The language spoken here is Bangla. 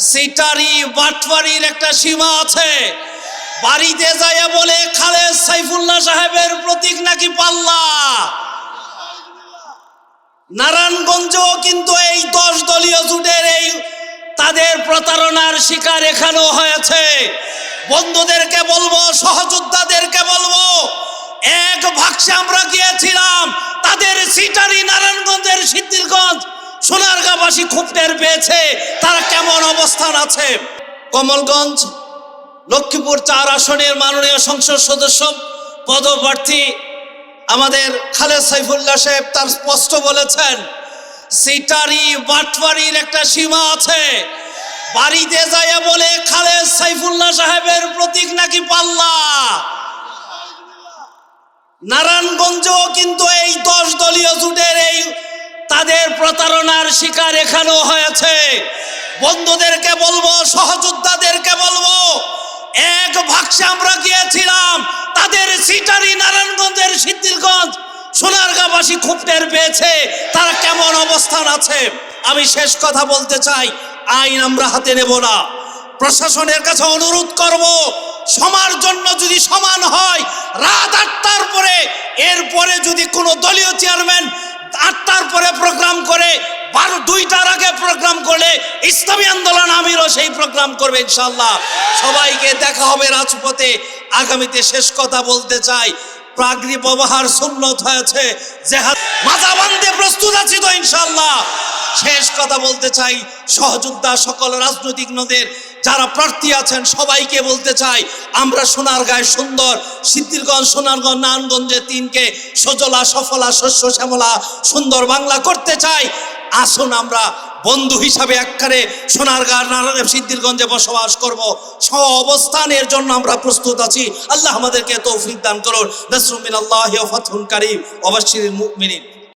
সিটারি বাটপাড়ির একটা সীমা আছে। বাড়িতে যায় বলে খালেদ সাইফুল্লাহ সাহেবের প্রতীক নাকি পাল্লা। নারায়ণগঞ্জেও কিন্তু এই 10 দলীয় জোটের এই তাদের প্রতারণার শিকার এখানেও হয়েছে। বন্ধুদেরকে বলবো, সহযোদ্ধাদেরকে বলবো, এক ভাগসে আমরা গিয়েছিলাম, তাদের সিটারি নারায়ণগঞ্জের সিদ্ধিরগঞ্জ সোনারগাঁবাসী খুব টের পেয়েছে তারা কেমন অবস্থান আছে। কমলগঞ্জ লক্ষ্মীপুর 4 আসনের মাননীয় সংসদ সদস্য পদপ্রার্থী আমাদের খালেদ সাইফুল্লাহ সাহেব তার স্পষ্ট বলেছেন, সিটারি বাটপাড়ির একটা সীমা আছে। বাড়িতে যায় বলে খালেদ সাইফুল্লাহ সাহেবের প্রতীক নাকি পাল্লা। নারায়ণগঞ্জেও কিন্তু এই 10 দলীয় জোটের এই তাদের প্রতারণার শিকার এখানেও হয়েছে। বন্ধুদেরকে বলবো, সহযোদ্ধাদেরকে বলবো, এক ভাগসে আমরা গিয়েছিলাম, তাদের সিটারি নারায়ণগঞ্জের সিদ্ধিরগঞ্জ সোনারগাঁবাসী খুব টের পেয়েছে তারা কেমন অবস্থান আছে। আমি শেষ কথা বলতে চাই, আইন আমরা হাতে নেব না। প্রশাসনের কাছে অনুরোধ করব, সবার জন্য যদি সমান হয়, রাত 8টার পরে, এরপরে যদি কোনো দলীয় চেয়ারম্যান 8টার পরে প্রোগ্রাম করে, 2টার আগে প্রোগ্রাম করলে ইসলামী আন্দোলন আমিরও সেই প্রোগ্রাম করবে ইনশাআল্লাহ। সবাইকে দেখা হবে রাজপথে। আগামীতে শেষ কথা বলতে চাই, পাগড়ি ব্যবহার সুন্নত হয়েছে, জেহাদ মাজা বাঁধতে প্রস্তুত আছি তো ইনশাআল্লাহ। শেষ কথা বলতে চাই, সহযোদ্ধা সকল রাজনৈতিক নেতাদের যারা প্রার্থী আছেন সবাইকে বলতে চাই, আমরা সোনারগাঁয় সুন্দর সিদ্ধিরগঞ্জ, সোনারগঞ্জ, নারায়ণগঞ্জের 3কে সজলা সফলা শস্য শ্যামলা সুন্দর বাংলা করতে চাই। আসুন আমরা বন্ধু হিসাবে একবারে সোনারগাঁ, নারায়ণ, সিদ্ধিরগঞ্জে বসবাস করব। সব অবস্থানের জন্য আমরা প্রস্তুত আছি। আল্লাহ আমাদেরকে তৌফিক দান করুন। নাসরুম মিনাল্লাহি ওয়া ফাতহুন কারীম ওয়া বাশশিরিল মুমিনিন।